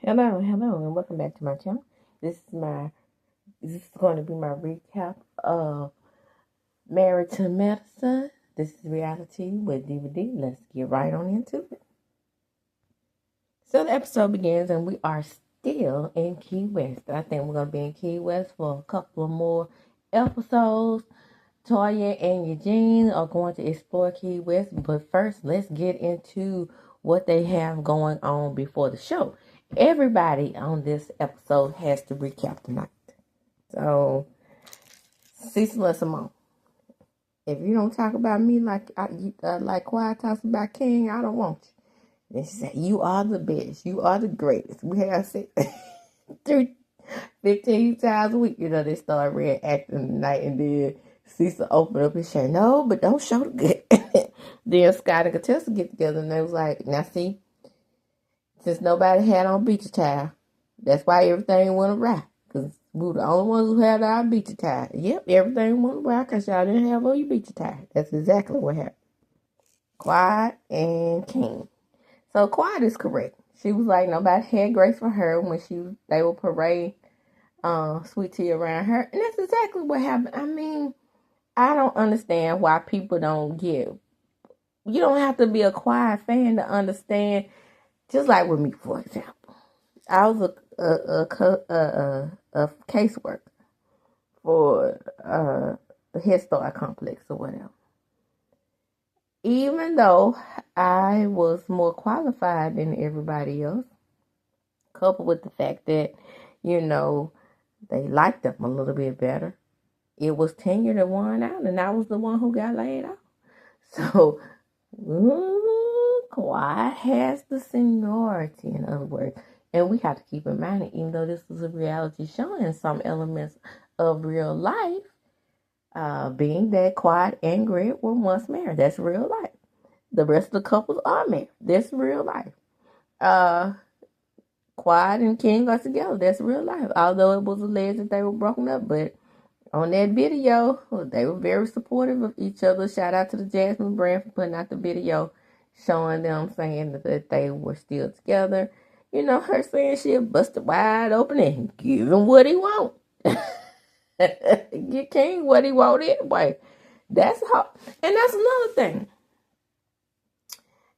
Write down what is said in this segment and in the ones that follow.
Hello, and welcome back to my channel. This is going to be my recap of Married to Medicine. This is reality with DVD. Let's get right on into it. So the episode begins, and we are still in Key West. I think we're going to be in Key West for a couple of more episodes. Toya and Eugene are going to explore Key West, but first, let's get into what they have going on before the show. Everybody on this episode has to recap tonight. So, Cecil and Simone, if you don't talk about me like Quiet talks about King, I don't want you. And she said, you are the best. You are the greatest. We have said 15 times a week, they start reacting tonight, and then Cecil opened up his shirt. No, but don't show the good. Then Scott and Contessa get together, and they was like, now see, since nobody had on beach attire, that's why everything went awry. Because we were the only ones who had our beach attire. Yep, everything went awry because y'all didn't have on your beach attire. That's exactly what happened. Quiet and King. So Quiet is correct. She was like, nobody had grace for her when they were parading Sweet Tea around her. And that's exactly what happened. I mean, I don't understand why people don't get. You don't have to be a Quiet fan to understand. Just like with me, for example, I was a caseworker for the Head Start complex or whatever. Even though I was more qualified than everybody else, coupled with the fact that, they liked them a little bit better, it was tenure that won out, and I was the one who got laid off. So, Quiet has the seniority, in other words. And we have to keep in mind that even though this was a reality show and some elements of real life, being that Quiet and Greg were once married, that's real life. The rest of the couples are married. That's real life. Quiet and King are together. That's real life. Although it was alleged that they were broken up, but on that video, they were very supportive of each other. Shout out to the Jasmine brand for putting out the video showing them saying that they were still together. Her saying she'll bust it wide open and give him what he want. Get King what he want anyway. That's how. And that's another thing.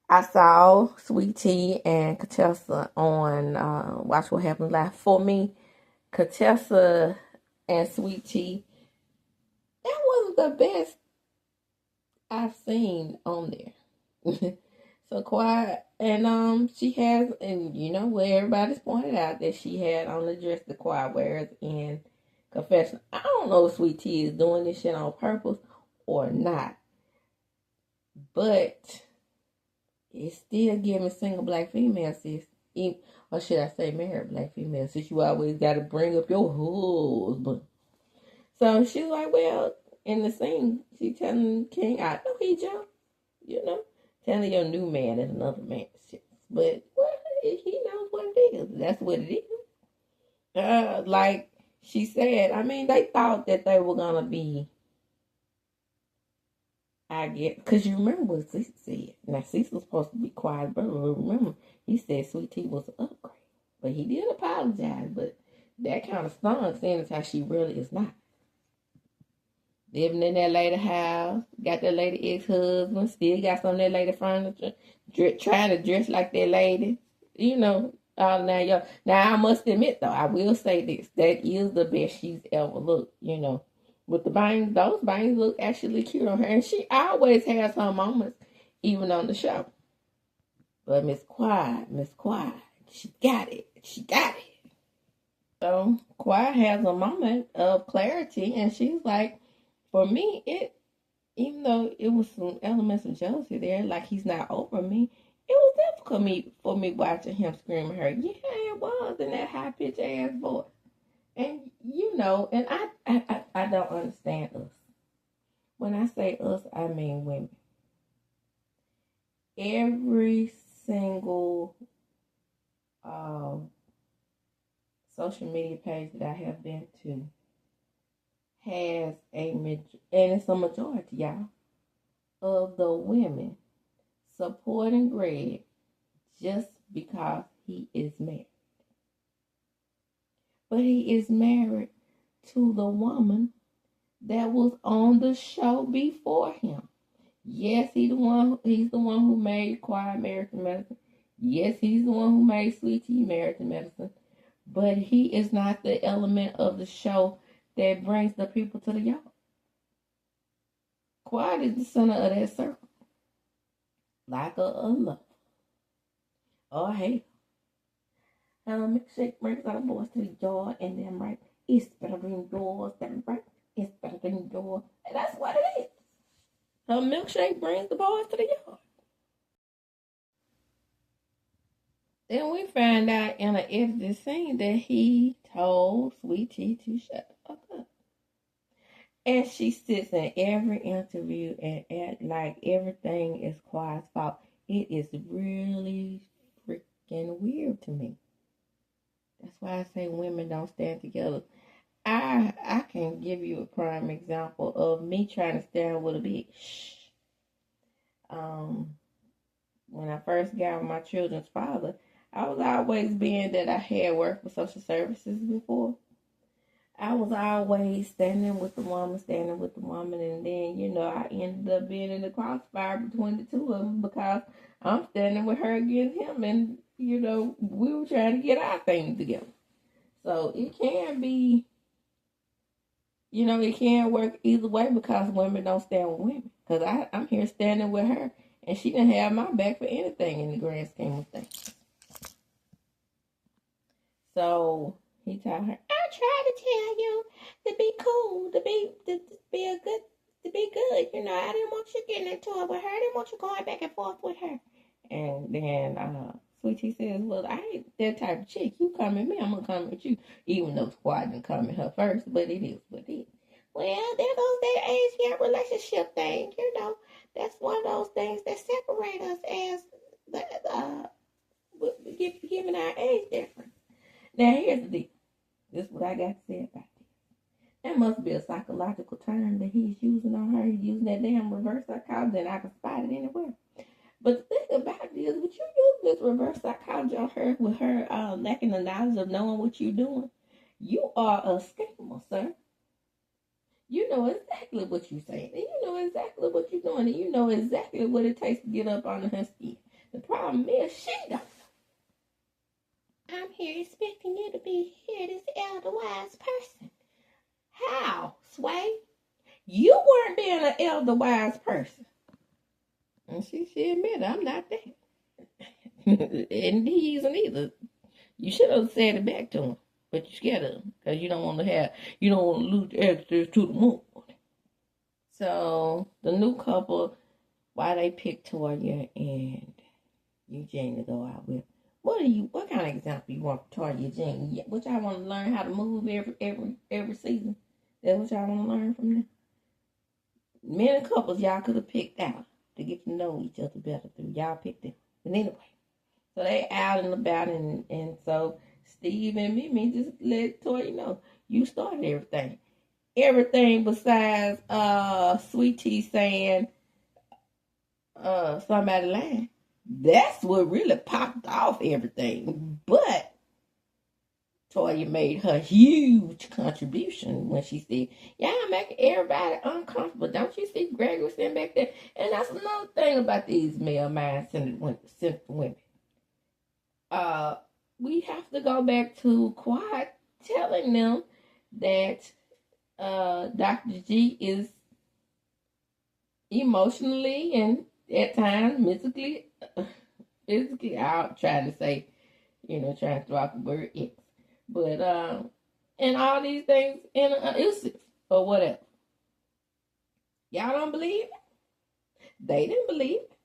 I saw Sweet Tea and Contessa on Watch What Happens Live. For me, Contessa and Sweet Tea, that wasn't the best I've seen on there. So Quiet, and she has, and where everybody's pointed out that she had on the dress the Quiet wears in Confession. I don't know if Sweet Tea is doing this shit on purpose or not, but it's still giving single black female, sis. Or should I say married black female, since you always got to bring up your husband. So she's like, well, in the scene, she telling King, I know he jumped, telling your new man is another man's shit. But, well, he knows what it is. That's what it is. Like she said, I mean, they thought that they were going to be, I get, because you remember what Cecil said. Now, Cecil was supposed to be quiet, but remember, he said Sweet Tea was an upgrade. But he did apologize, but that kind of stung, seeing as how she really is not. Living in that lady house, got that lady ex-husband, still got some of that lady furniture, trying to dress like that lady. Now, I must admit, though, I will say this, that is the best she's ever looked, With the bangs, those bangs look actually cute on her. And she always has her moments, even on the show. But Miss Quiet, she got it. So Quiet has a moment of clarity, and she's like, for me, even though it was some elements of jealousy there, like he's not over me, it was difficult for me watching him scream at her. Yeah, it was in that high-pitched ass voice. And, and I don't understand us. When I say us, I mean women. Every single social media page that I have been to has and it's a majority, y'all, of the women supporting Greg just because he is married. but he is married to the woman that was on the show before him. Yes, he's the one who made Quiet American Medicine. Yes, he's the one who made Sweet Tea American Medicine. But he is not the element of the show that brings the people to the yard. Quiet is the center of that circle. Like a love or hate. And milkshake brings our boys to the yard, and then right, it's better than yours, then right, it's better than yours. And that's what it is. Her milkshake brings the boys to the yard. Then we find out in an edited scene that he told Sweet Tea to shut the fuck up. And she sits in every interview and act like everything is Quiet's fault. It is really freaking weird to me. That's why I say women don't stand together. I can give you a prime example of me trying to stand with a big shh. When I first got with my children's father, I was always being that I had worked for social services before. I was always standing with the woman, and then, I ended up being in the crossfire between the two of them because I'm standing with her against him, and, we were trying to get our things together. So it can be, it can work either way because women don't stand with women. Because I'm here standing with her, and she didn't have my back for anything in the grand scheme of things. So he told her, I tried to tell you to be cool, to be good. I didn't want you getting into it with her. I didn't want you going back and forth with her. And then Sweet Tea says, well, I ain't that type of chick. You come at me, I'm gonna come at you. Even though Squad didn't come at her first, but it is what it is. Well, there goes that age gap relationship thing. That's one of those things that separate us as given our age difference. Now, here's the deal. This is what I got to say about this. That must be a psychological term that he's using on her. He's using that damn reverse psychology, and I can spot it anywhere. But the thing about it is, would you use this reverse psychology on her with her lacking the knowledge of knowing what you're doing? You are a scammer, sir. You know exactly what you're saying, and you know exactly what you're doing, and you know exactly what it takes to get up under her skin. The problem is, she don't. I'm here expecting you to be here, this elder wise person. How, Sway? You weren't being an elder wise person. And she admitted, I'm not that. And he isn't either. You should have said it back to him, but you're scared of him because you don't want to lose access to the moon. So the new couple, why they picked Toya and Eugene to go out with? What kind of example you want for Toya Eugene? What y'all want to learn how to move every season? That's what y'all want to learn from them? Many couples y'all could have picked out to get to know each other better through. Y'all picked them. But anyway, so they out and about, and so Steve and Mimi just let Toya know, you started everything. Everything besides Sweet Tea saying somebody lying. That's what really popped off everything. But Toya made her huge contribution when she said, y'all making everybody uncomfortable. Don't you see Gregory sitting back there? And that's another thing about these male mind-centered women. We have to go back to Quiet telling them that Dr. G is emotionally and at times physically out, trying to say, trying to throw out the word X. But, and all these things elusive or whatever. Y'all don't believe it? They didn't believe it.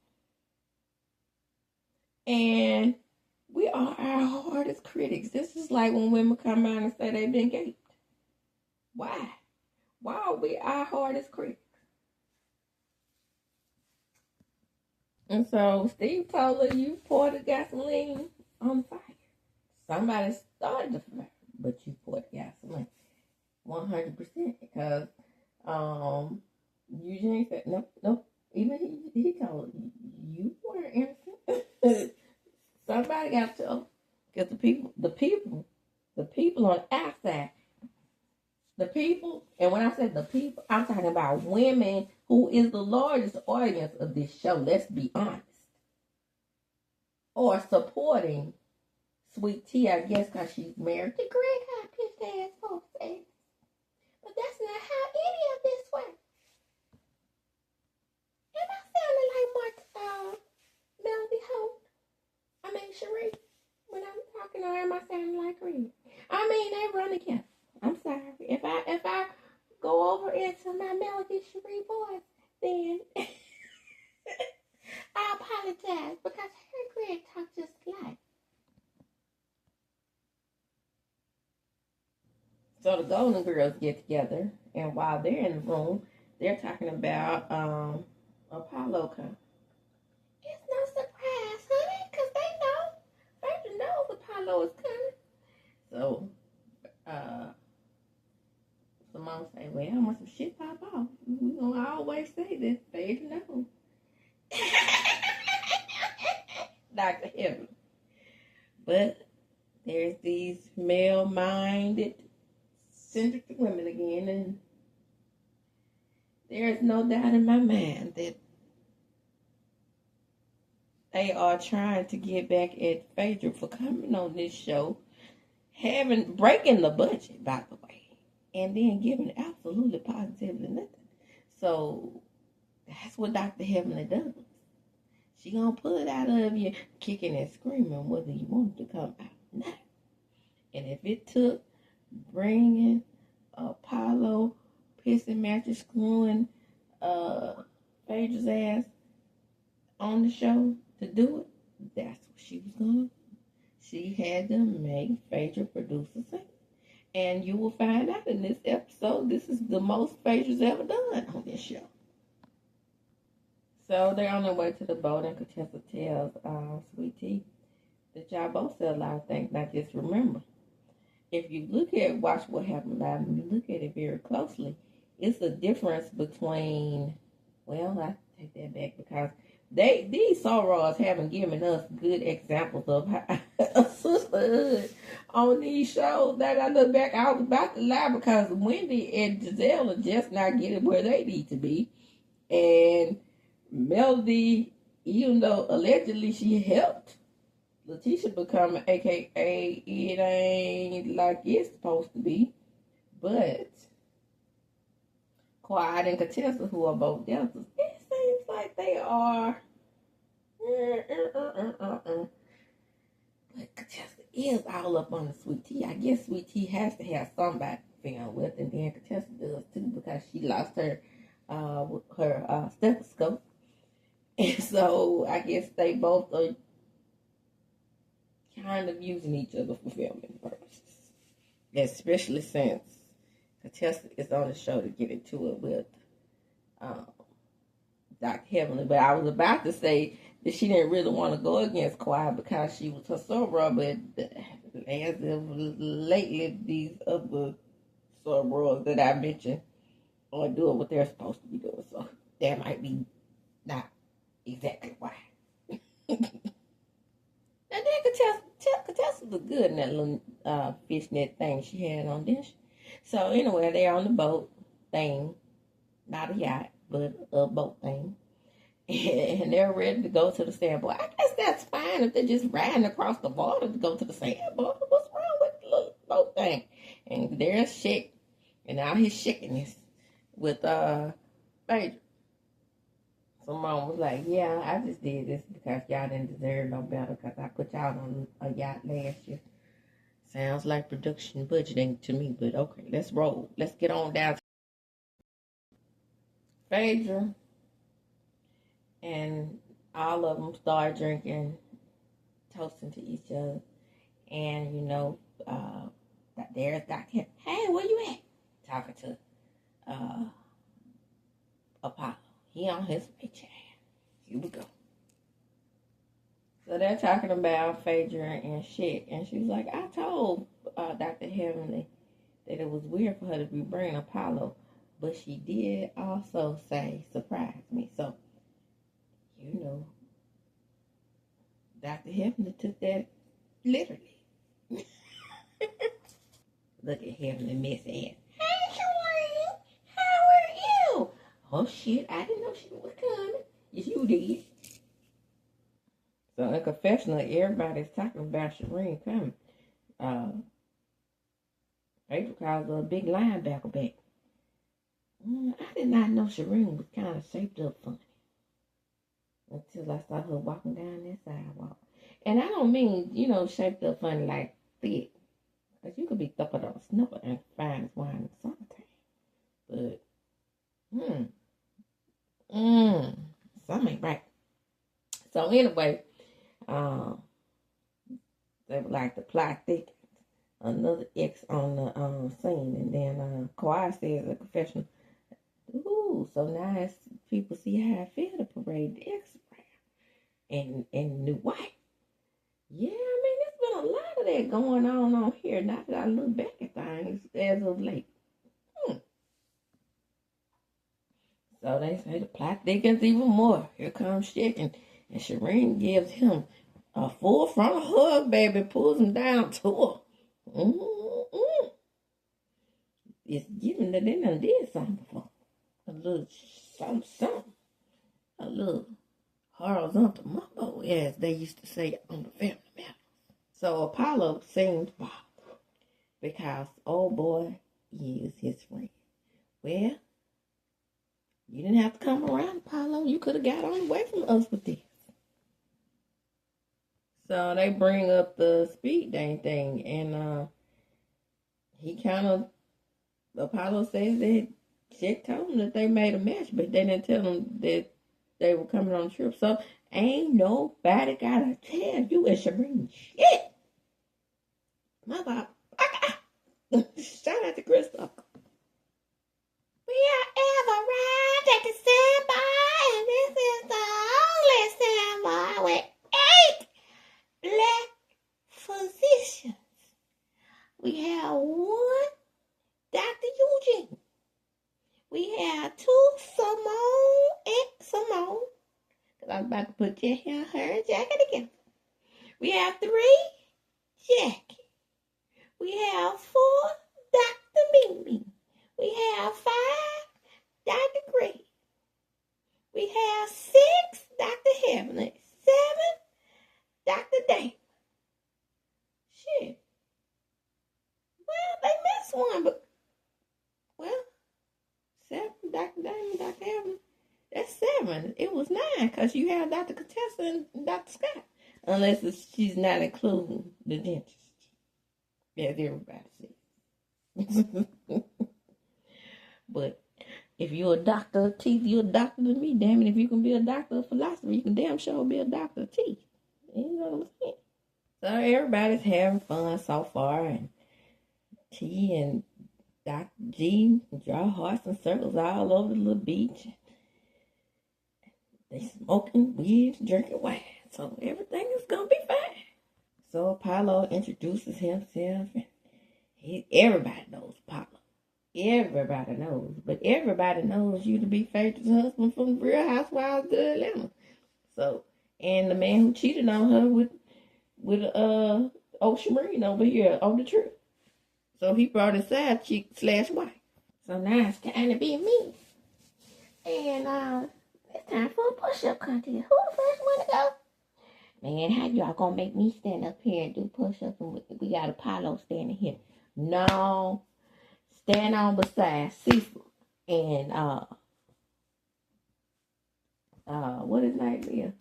And we are our hardest critics. This is like when women come around and say they've been gaped. Why? Why are we our hardest critics? And so Steve told her, you poured the gasoline on the fire. Somebody started the fire, but you poured the gasoline 100% because Eugene said, nope. Even he told her, you weren't innocent. Somebody got to tell, because the people The people on the outside. The people, and when I said the people, I'm talking about women who is the largest audience of this show, let's be honest. Or supporting Sweet Tea, I guess, because she's married to Greg High pitched ass folks. But that's not how any of this works. Am I sounding like Melody Holt? I mean, Cherie, when I'm talking to her, am I sounding like Greg? I mean, they run together. I'm sorry. If I go over into my Melody Cherie voice, then I apologize because her and Greg talk just like. So the Golden Girls get together, and while they're in the room, they're talking about Apollo coming. It's no surprise, honey, because they know Apollo is coming. So, Simone say, well, when some shit pop off, we gonna always say this, Phaedra knows. Dr. Heaven. But there's these male-minded centric women again, and there is no doubt in my mind that they are trying to get back at Phaedra for coming on this show, breaking the budget, by the way, and then giving absolutely positively nothing. So that's what Dr. Heavenly does. She gonna pull it out of you, kicking and screaming, whether you want it to come out or not. And if it took bringing Apollo, pissing, mattress, screwing Phaedra's ass on the show to do it, that's what she was gonna do. She had to make Phaedra produce a scene. And you will find out in this episode, this is the most Phaedra's ever done on this show. So they're on their way to the boat, and Contessa tells Sweet Tea that y'all both said a lot of things. Now just remember, if you watch what happened live, and you look at it very closely, it's a difference between, well, I take that back because these sorors haven't given us good examples of sisterhood on these shows. That I look back, I was about to lie because Wendy and Giselle are just not getting where they need to be. And Melody, even though allegedly she helped Letitia become an AKA, it ain't like it's supposed to be. But Quiet and Contessa, who are both Deltas, it seems like they are. But Contessa is all up on the Sweet Tea. I guess Sweet Tea has to have somebody to film with, and then Contessa does too because she lost her stethoscope. And so I guess they both are kind of using each other for filming purposes. Especially since Contessa is on the show to get into it with Dr. Heavenly. But I was about to say that she didn't really want to go against Quiet because she was her soror, but as of lately, these other sorors that I mentioned are doing what they're supposed to be doing. So that might be not exactly why. And then Contessa was good in that little fishnet thing she had on this. So anyway, they're on the boat thing, not a yacht, but a boat thing, and they're ready to go to the Sandbar. I guess that's fine if they're just riding across the water to go to the Sandbar. What's wrong with the little boat thing? And there's Shake, and all his shakiness with Phaedra. Simone was like, yeah, I just did this because y'all didn't deserve no better because I put y'all on a yacht last year. Sounds like production budgeting to me, but okay, let's roll. Let's get on down to Phaedra. And all of them start drinking, toasting to each other. And, there's Dr. Hey, where you at? Talking to Apollo. He on his paycheck. Here we go. So they're talking about Phaedra and shit. And she was like, I told Dr. Heavenly that it was weird for her to be bringing Apollo. But she did also say, surprise me. So, Dr. Heavenly took that literally. Look at him, the messy ass. Hey, Shereen, how are you? Oh shit, I didn't know she was coming. Yes, you did. So in confessional, everybody's talking about Shereen coming. April calls her a big linebacker back. I did not know Shereen was kind of shaped up funny until I saw her walking down that sidewalk. And I don't mean, shaped up funny like thick. Because you could be thumping on a snuffer and fine as wine in the summertime. But, something ain't right. So anyway, they would like to plot thick. Another X on the scene. And then Kawhi says a confessional. Ooh, so now it's, people see how I feel to parade the X around. And new white. Yeah, I mean, there's been a lot of that going on here. Not that I look back at things as of late. So they say the plot thickens even more. Here comes Shaq, and Shereen gives him a full frontal hug, baby, pulls him down to her. It's giving that they done did something before. A little something. A little horizontal mumbo, as they used to say on the Family Matters. So Apollo seems bothered because old boy is his friend. Well, you didn't have to come around, Apollo. You could have got on away from us with this. So they bring up the speed dating thing, and he kind of, Apollo says that Chick told him that they made a match, but they didn't tell him that they were coming on a trip. So ain't nobody gotta tell you and Shereen shit. Mother, shout out to Crystal. We are ever arrived at the Sandbar, and this is the only Sandbar with 8 black physicians. We have 1 Dr. Eugene. We have 2 Simone and Simone. Because I was about to put her and Jackie together. We have 3 Jackie. We have 4 Dr. Mimi. We have 5 Dr. Gray. We have 6 Dr. Heavenly. 7 Dr. Damon. Shit. Well, they missed one, but, well, 7 Dr. Damon, Dr. Heavenly. That's 7. It was 9 because you have Dr. Contessa and Dr. Scott. Unless she's not including the dentist. As everybody says. But if you're a doctor of teeth, you're a doctor to me. Damn it, if you can be a doctor of philosophy, you can damn sure be a doctor of teeth. You know what I'm saying? So everybody's having fun so far. And T and Dr. G draw hearts and circles all over the little beach. They smoking weed, drinking wine. So everything is going to be fine. So Apollo introduces himself. And everybody knows Apollo. Everybody knows. But everybody knows you to be Phaedra's husband from the Real Housewives of Atlanta. So, and the man who cheated on her with Ocean Marine over here on the trip. So he brought his side chick / wife. So now it's time to be me. And it's time for a push-up contest. Who the first one to go? Man, how y'all gonna make me stand up here and do push-ups and we got Apollo standing here? No. Stand on beside Cecil and what his name is?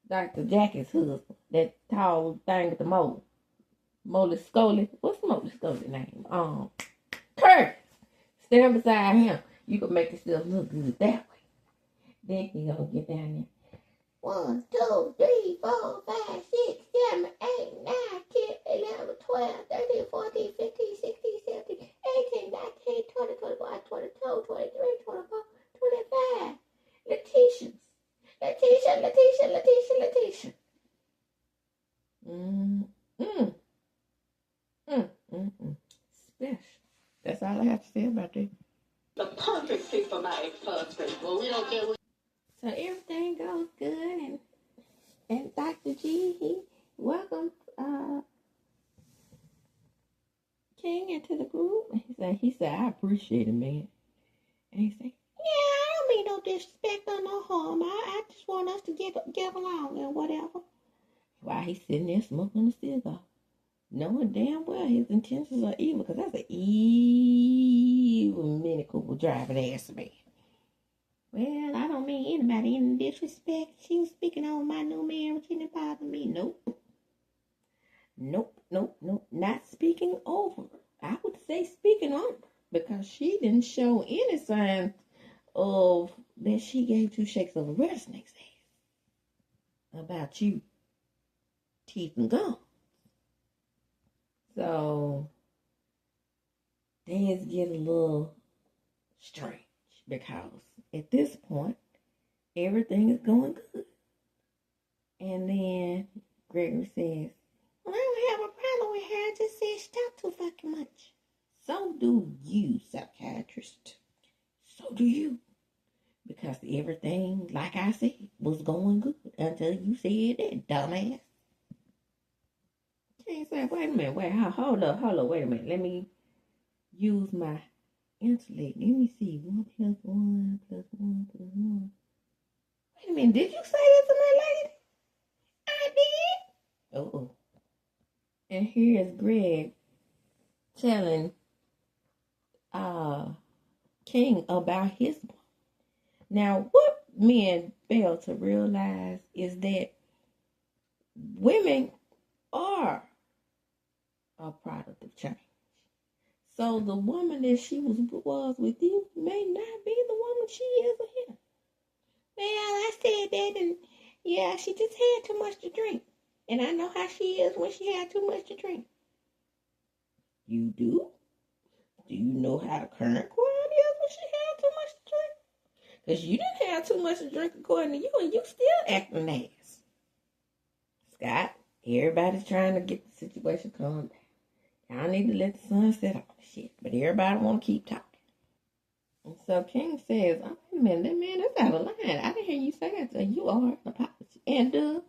Dr. Jackie's husband. That tall thing with the mole. Molly Scully. What's Molly Scully's name? Curtis. Stand beside him. You can make yourself look good that way. Then you gonna get down there. 1, 2, 3, 4, 5, 6, 7, 8, 9, 10, 11, 12, 13, 14, 15, 16, 17, 18, 19, 20, 21, 22, 23, 24, 25. Letitia. Special. That's all I have to say about that. The perfect fit for my ex-husband. Well, we don't care. So everything goes good, and Dr. G, he welcomed King into the group. And he said, I appreciate it, man. And he said, yeah, I don't mean no disrespect or no harm. I just want us to get along and whatever. While he's sitting there smoking a cigar, knowing damn well his intentions are evil, because that's an evil Mini Cooper driving ass man. Well, I don't mean anybody in disrespect. She was speaking on my new marriage. She didn't bother me. Nope. Not speaking over. I would say speaking on, because she didn't show any signs of that she gave two shakes of a rattlesnake's ass about you, teeth and gum. So things get a little strange, because at this point everything is going good. And then Gregory says, well, I don't have a problem with her. I just said she talked too fucking much. So do you, psychiatrist. So do you. Because everything, like I said, was going good until you said that, dumbass. Can't say, wait a minute, hold up, wait a minute. Let me use my intellect. Let me see. 1 plus 1 plus 1 plus 1. Wait a minute, did you say that to my lady? I did. Uh-oh. And here's Greg telling King about his boy. Now, what men fail to realize is that women are a product of change. So the woman that she was with you may not be the woman she is with him. Well, I said that, and yeah, she just had too much to drink. And I know how she is when she had too much to drink. You do? Do you know how the current crowd is when she had too much to drink? Because you didn't have too much to drink according to you, and you still acting ass. Scott, everybody's trying to get the situation calmed down. Y'all need to let the sun set on the shit. But everybody want to keep talking. And so King says, oh, wait a minute, man, that's out of line. I didn't hear you say that. So you are an apology. And Doug.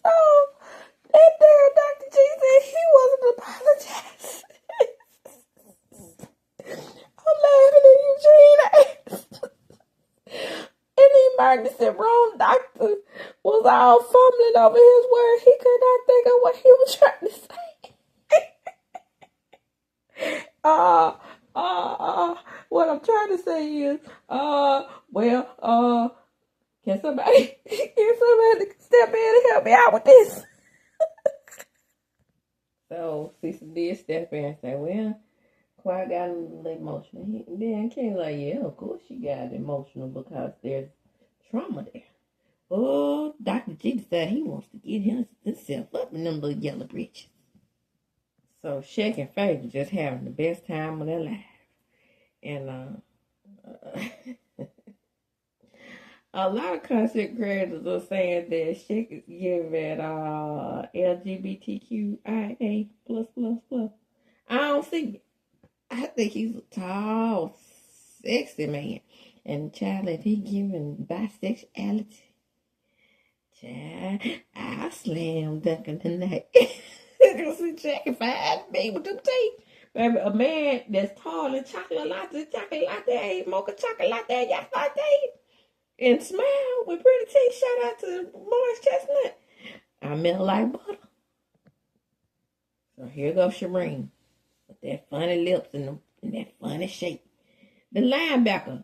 So that damn Dr. G said he wasn't apologizing. I'm laughing at Eugene. And then Martin said, wrong doctor was all fumbling over his words. He could not think of what he was trying to say. What I'm trying to say is, can somebody step in and help me out with this? So Cecil did step in and say, well, Quiet got a little emotional. Then King like, yeah, of course she got emotional because there's trauma there. Oh, Dr. G decided he wants to get himself up in them little yellow britches. So Shaq and Faith are just having the best time of their life. And a lot of content creators are saying that Shaq is giving LGBTQIA+++. I don't see it. I think he's a tall, sexy man. And child, if he giving bisexuality, child, I'll slam Duncan tonight. You see Jack and find me with them teeth. Baby, a man that's tall and chocolate latte, mocha chocolate latte, yes latte, and smile with pretty teeth. Shout out to Morris Chestnut. I melt like butter. So here goes Shireen with that funny lips and that funny shape. The linebacker,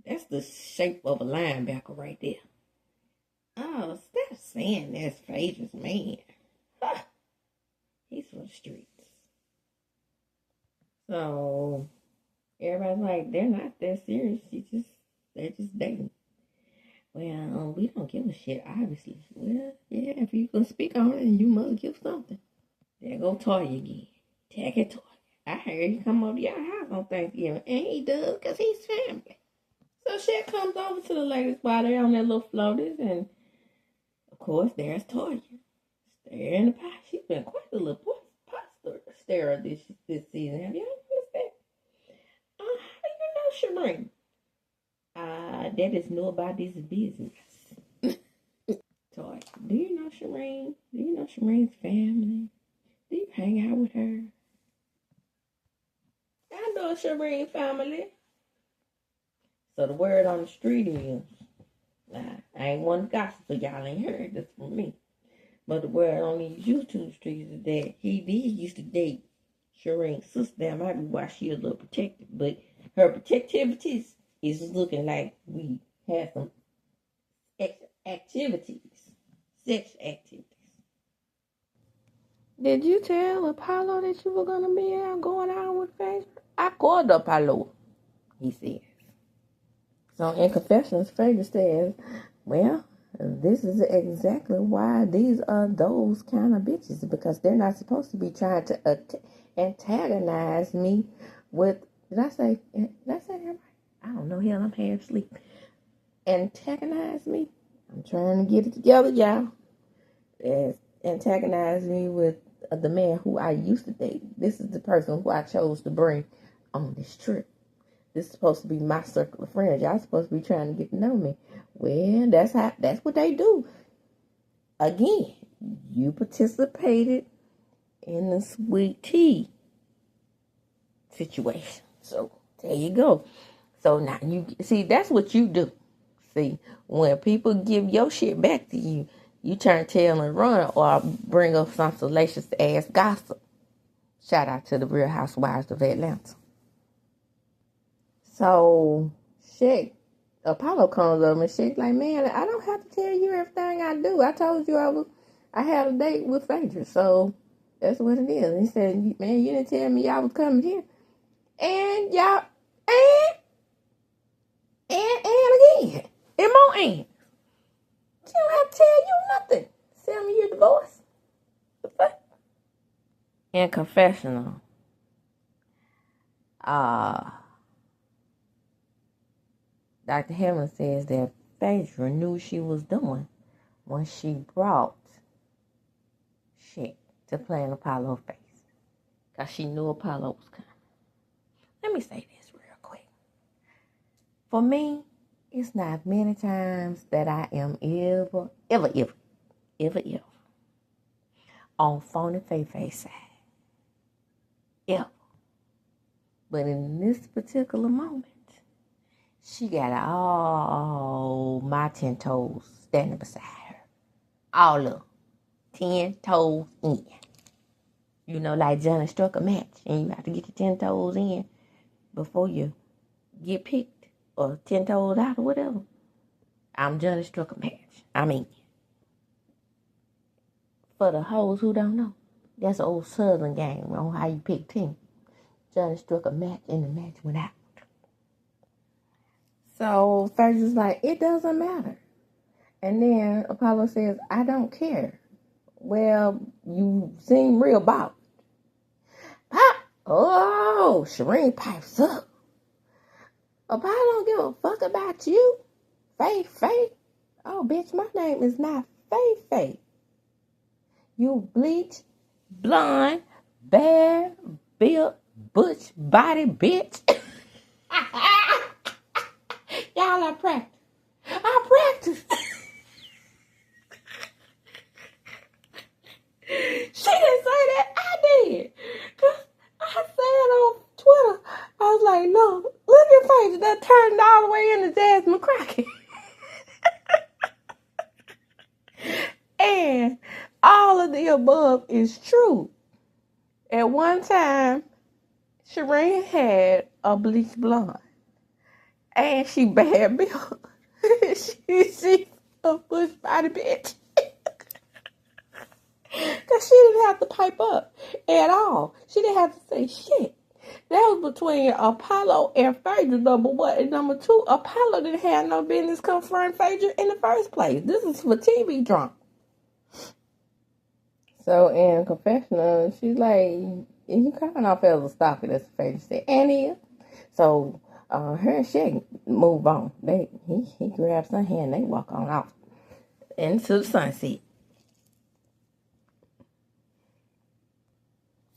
that's the shape of a linebacker right there. Oh, stop saying that's Phaedra's man. Huh. He's for the streets. So everybody's like, they're not that serious. They're just dating. Well, we don't give a shit, obviously. Well, yeah, if you can speak on it, you must give something. There go Toya again. Tacky Toya. I heard he come over to your house on Thanksgiving. And he does, because he's family. So Shaq comes over to the ladies while they're on their little floaters. And, of course, there's Toya. Staring the pot. She's been quite a little pot starer this season. Have you noticed that? How do you know Shireen? That is nobody's business. Toy, do you know Shireen? Shereen? Do you know Shereen's family? Do you hang out with her? I know Shereen family. So the word on the street is, nah, I ain't one gossip, so y'all ain't heard this from me. But the word on these YouTube streets is that he did used to date Shereen's sister. That might be why she a little protected. But her protectivities is looking like we had some activities, sex activities. Did you tell Apollo that you were gonna be out going out with Phaedra? I called Apollo, he says. So in confessions, Phaedra says, well, this is exactly why these are those kind of bitches, because they're not supposed to be trying to antagonize me with, did I say that right? I don't know, hell, I'm half asleep. Antagonize me? I'm trying to get it together, y'all. Antagonize me with the man who I used to date. This is the person who I chose to bring on this trip. This is supposed to be my circle of friends. Y'all supposed to be trying to get to know me. Well, that's what they do. Again, you participated in the sweet tea situation. So there you go. So now you see, that's what you do. See, when people give your shit back to you, you turn tail and run or bring up some salacious ass gossip. Shout out to the Real Housewives of Atlanta. So, Apollo comes up and she's like, man, I don't have to tell you everything I do. I told you I had a date with Phaedra, so that's what it is. And he said, man, you didn't tell me y'all was coming here. And y'all, and again. And more and. She don't have to tell you nothing. Tell me you're divorced. The fuck? In confessional, Dr. Helen says that Phaedra knew she was doing when she brought shit to play in Apollo's face. Because she knew Apollo was coming. Let me say this real quick. For me, it's not many times that I am ever on phony face side. Ever. But in this particular moment, she got all my 10 toes standing beside her. All of them. 10 toes in. You know, like Johnny struck a match and you have to get your 10 toes in before you get picked or 10 toes out or whatever. I'm Johnny struck a match. I mean, for the hoes who don't know, that's an old Southern game on how you pick 10. Johnny struck a match and the match went out. So Phaedra's like, it doesn't matter. And then Apollo says, I don't care. Well, you seem real bothered. Pop! Oh, Shereen pipes up. Apollo don't give a fuck about you. Faye. Oh, bitch, my name is not Faye. You bleach, blonde, bad, built, butch, body bitch. Y'all, I practice. She didn't say that. I did. I said on Twitter, I was like, no, look at Phaedra that turned all the way into Jasmine Crockett. And all of the above is true. At one time, Shereen had a bleach blonde. And she bad built. She's a bush body bitch. Because she didn't have to pipe up at all. She didn't have to say shit. That was between Apollo and Phaedra, number one. And number two, Apollo didn't have no business confronting Phaedra in the first place. This is for TV drama. So in confessional, she's like, you coming off as a stalker, that's what Phaedra said. And here. So her and Shaq move on. He grabs her hand, they walk on off into the sunset.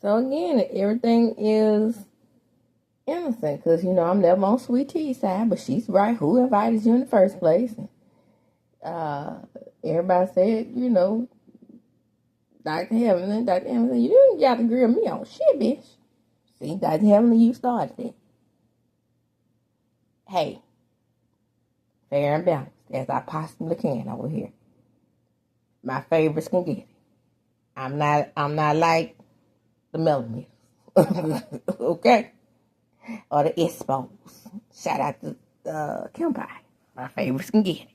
So again, everything is innocent because, you know, I'm never on Sweet Tea's side, but she's right. Who invited you in the first place? And, everybody said, you know, Dr. Heavenly, you didn't got to grill me on shit, bitch. See, Dr. Heavenly, you started it. Hey, fair and balanced as I possibly can over here. My favorites can get it. I'm not like the millimeters. Okay? Or the Expos. Shout out to Kim Pie. My favorites can get it.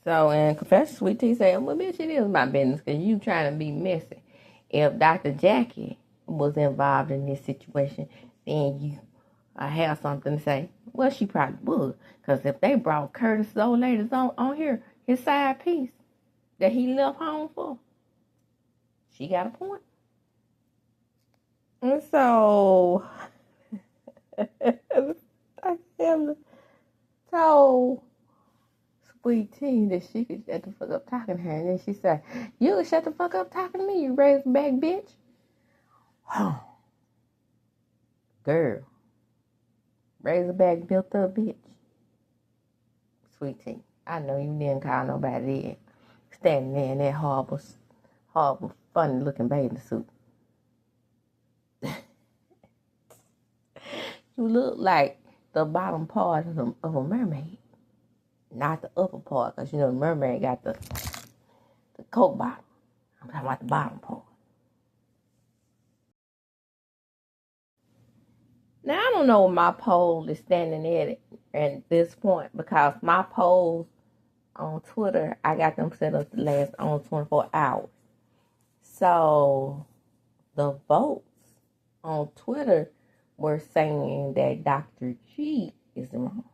So, in confession, Sweet Tea said, well, bitch, it is my business because you trying to be messy. If Dr. Jackie was involved in this situation, then you have something to say. Well, she probably would. Because if they brought Curtis' old ladies on here, his side piece that he left home for, she got a point. And so, I told Sweet Tea that she could shut the fuck up talking to her. And then she said, you could shut the fuck up talking to me, you razorback bitch. Girl. Razorback built up bitch. Sweet Tea. I know you didn't call nobody that. Standing there in that horrible, funny looking bathing suit. You look like the bottom part of a mermaid. Not the upper part, because you know the mermaid got the coat bottom. I'm talking about the bottom part. Now, I don't know where my poll is standing at this point, because my polls on Twitter, I got them set up to last on 24 hours. So, the votes on Twitter were saying that Dr. G is wrong.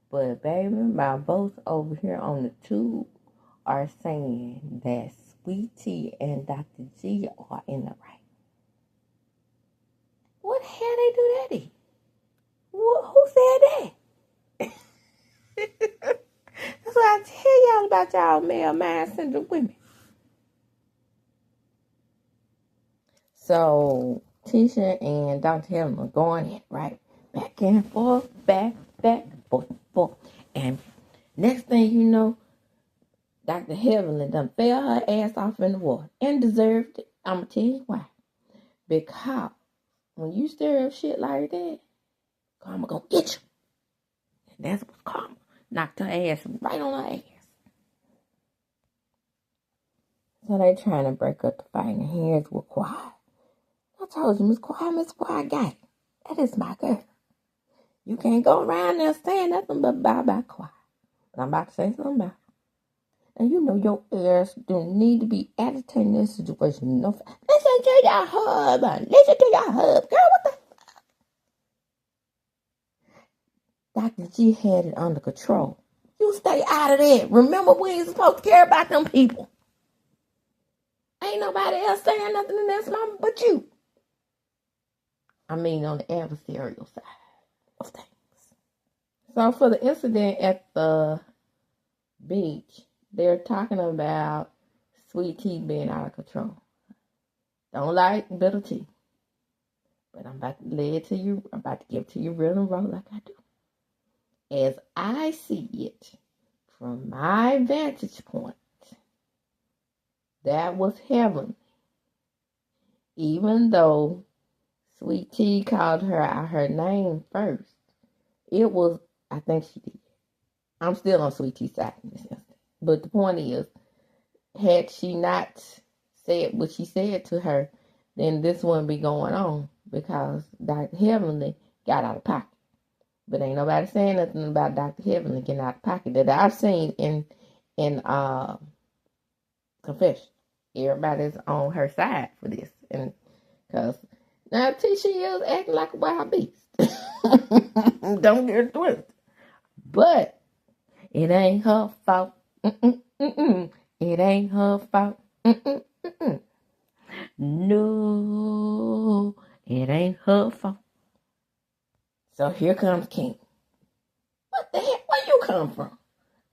But, baby, my votes over here on the tube are saying that Sweet Tea and Dr. G are in the right. What the hell they do that in? Who said that? That's what I tell y'all about y'all male mind syndrome women. So, Tisha and Dr. Helen are going in, right? Back and forth, back, forth. And next thing you know, Dr. Heavenly done fell her ass off in the water and deserved it. I'm going to tell you why. Because when you stir up shit like that, karma gonna get you. And that's what's karma. Knocked her ass right on her ass. So they trying to break up the fight, and here's with Quiet. I told you, Miss Quiet got it. That is my girl. You can't go around there saying nothing but bye Quiet. But I'm about to say something about it. And you know your ears don't need to be agitating this situation. No, listen to your husband. Listen to your husband. Girl, what the Dr. G had it under control. You stay out of that. Remember, we ain't supposed to care about them people. Ain't nobody else saying nothing in this moment but you. I mean, on the adversarial side of things. So, for the incident at the beach, they're talking about Sweet Tea being out of control. Don't like bitter tea. But I'm about to lay it to you. I'm about to give it to you real and raw like I do. As I see it, from my vantage point, that was heavenly. Even though Sweet Tea called her out her name first, it was, I think she did. I'm still on Sweet Tea's side in this instance. But the point is, had she not said what she said to her, then this wouldn't be going on because Dr. Heavenly got out of pocket. But ain't nobody saying nothing about Dr. Heavenly getting out of pocket that I've seen in confession. Everybody's on her side for this, and because now Tisha is acting like a wild beast. Don't get it twisted, but it ain't her fault. It ain't her fault. No, it ain't her fault. So here comes King. What the heck? Where you come from?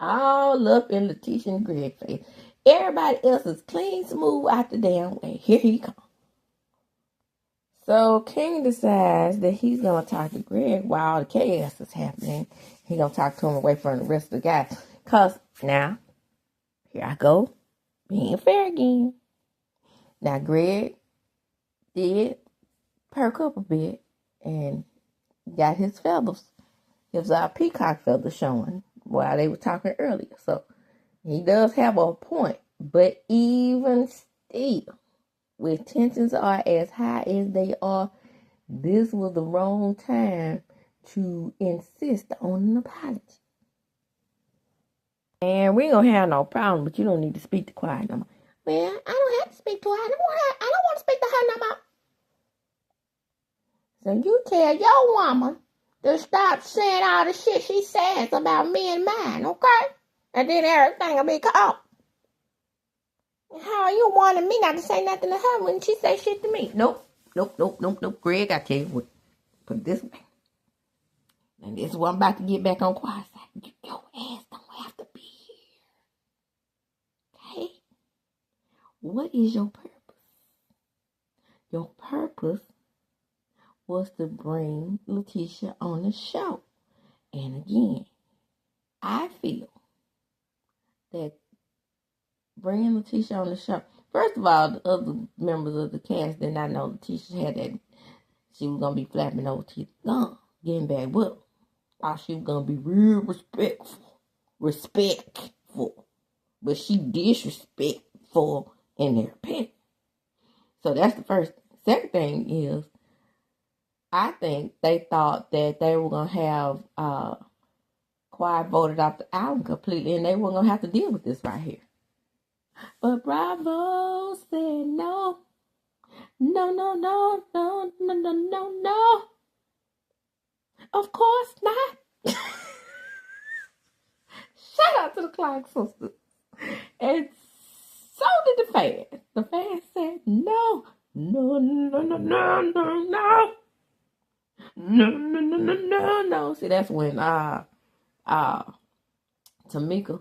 All up in Letitia and Greg face. Everybody else is clean, smooth out the damn way. Here he comes. So King decides that he's going to talk to Greg while all the chaos is happening. He's going to talk to him away from the rest of the guys. Because now, here I go, being fair again. Now, Greg did perk up a bit and got his feathers, his peacock feathers showing while they were talking earlier. So he does have a point. But even still, with tensions are as high as they are, this was the wrong time to insist on an apology. And we ain't gonna have no problem, but you don't need to speak to quiet no more. Well, I don't have to speak to her. I don't want to speak to her no more. So you tell your woman to stop saying all the shit she says about me and mine, okay? And then everything will be calm. How are you wanting me not to say nothing to her when she say shit to me? Nope. Greg, I tell you what, put it this way. And this is what I'm about to get back on quiet side. Your ass don't have to be here. Okay? What is your purpose? Your purpose was to bring Letitia on the show. And again, I feel that bringing Letitia on the show, first of all, the other members of the cast did not know Letitia had that. She was going to be flapping over to the gun, getting back with her. Thought she was going to be real respectful. But she disrespectful in their opinion. So that's the first thing. Second thing is, I think they thought that they were going to have Quiet voted off the album completely and they weren't going to have to deal with this right here. But Bravo said no. No. Of course not. Shout out to the Clark sisters. And so did the fans. The fans said no. No. See, that's when Tamika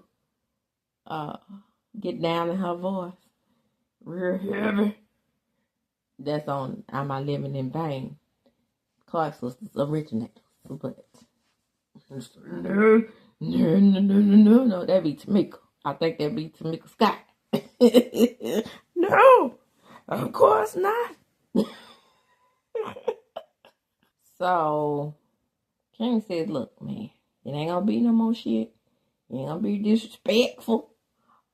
get down in her voice. Real heavy. That's on Am I Living in Vain? Clark sisters originators. But no, that'd be Tamika. I think that'd be Tamika Scott. No, of course not. So King says, look, man, it ain't gonna be no more shit. You ain't gonna be disrespectful.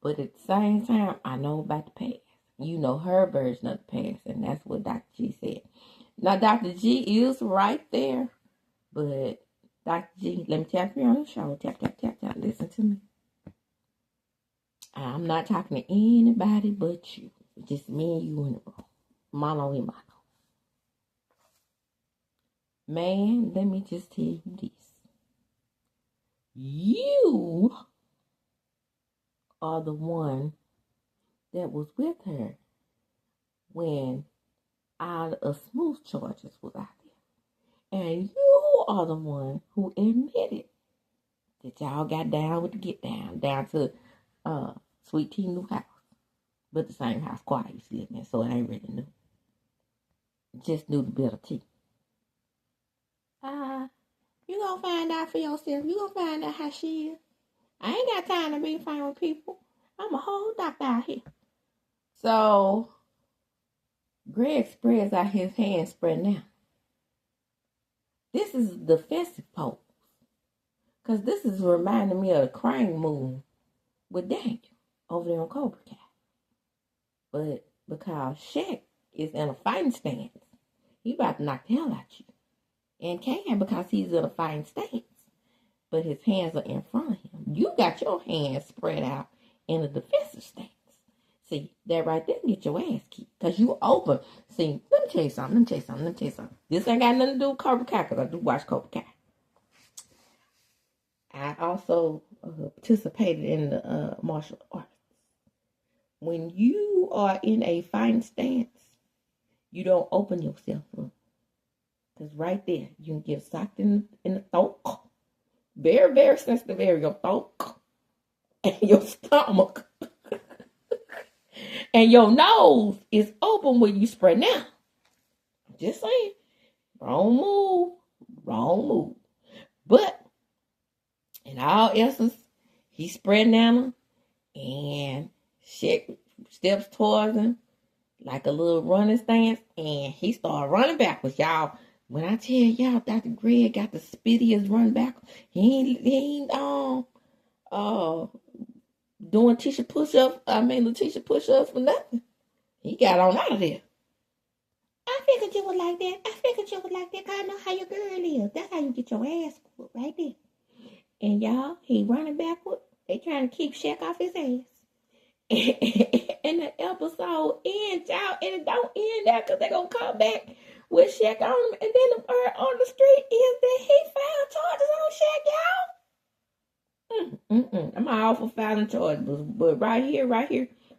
But at the same time, I know about the past. You know her version of the past, and that's what Dr. G said. Now, Dr. G is right there, but Dr. G, let me tap you on the shoulder. Tap. Listen to me. I'm not talking to anybody but you. Just me and you in the room. Mano y mano. Man, let me just tell you this. You are the one that was with her when all the smooth charges was out there. And you are the one who admitted that y'all got down with the get down to Sweet Tea new house. But the same house Quiet used to live in, so it ain't really new. Just knew the better tea. You gonna find out for yourself. You gonna find out how she is. I ain't got time to be fine with people. I'm a whole doctor out here. So Greg spreads out his hands spread now. This is the defensive pose. Because this is reminding me of the crying move with Daniel over there on Cobra Kai. But because Shaq is in a fighting stance, he about to knock the hell out you. And can because he's in a fighting stance. But his hands are in front of him. You got your hands spread out in a defensive stance. See, that right there get your ass kicked. Because you open. See, let me tell you something. This ain't got nothing to do with Cobra Kai because I do watch Cobra Kai. I also participated in the martial arts. When you are in a fighting stance, you don't open yourself up. Because right there, you can get socked in the throat. Very, very sensitive area. Your throat and your stomach. And your nose is open when you spread now. Just saying. Wrong move. But in all essence, he's spreading down and shit steps towards him. like a little running stance, and he started running backwards, y'all. When I tell y'all, Dr. Greg got the spittiest run backwards. He ain't doing Letitia push-ups for nothing. He got on out of there. I figured you would like that. I figured you would like that. I know how your girl is. That's how you get your ass whooped right there. And y'all, he running backward. They trying to keep Shaq off his ass. And the episode ends, y'all, and it don't end there because they're going to come back with Shaq on him. And then the word on the street is that he filed charges on Shaq, y'all. I'm all for filing charges, but right here,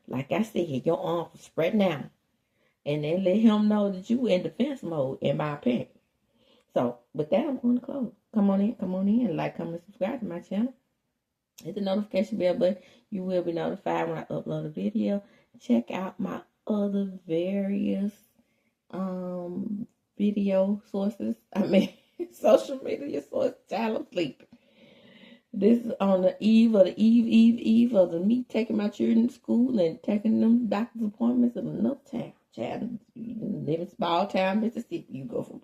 like I said, your arms spreading out. And then let him know that you in defense mode, in my opinion. So, with that, I'm going to close. Come on in, like, comment, subscribe to my channel. Hit the notification bell button. You will be notified when I upload a video. Check out my other various video sources. Social media sources. Child, I'm sleeping. This is on the eve of me taking my children to school and taking them doctor's appointments in another town. Child, you live in small town Mississippi. You go from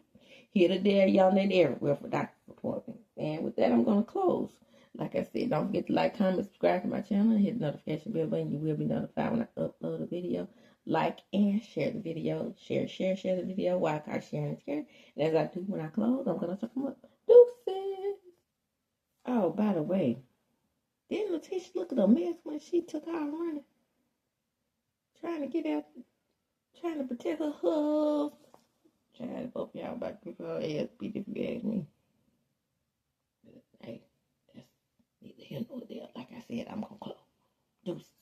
here to there, y'all, and everywhere for doctor's appointments. And with that, I'm going to close. Like I said, don't forget to like, comment, subscribe to my channel, and hit the notification bell button. You will be notified when I upload a video. Like and share the video. Share the video. While I sharing and sharing. And as I do when I close, I'm going to talk about deuces. Oh, by the way, didn't Letitia look at a mess when she took out running? Trying to get out, trying to protect her husband. Trying to both y'all about to give her ass beat if you ask me. Hey, that's neither here nor there. Like I said, I'm going to close. Deuces.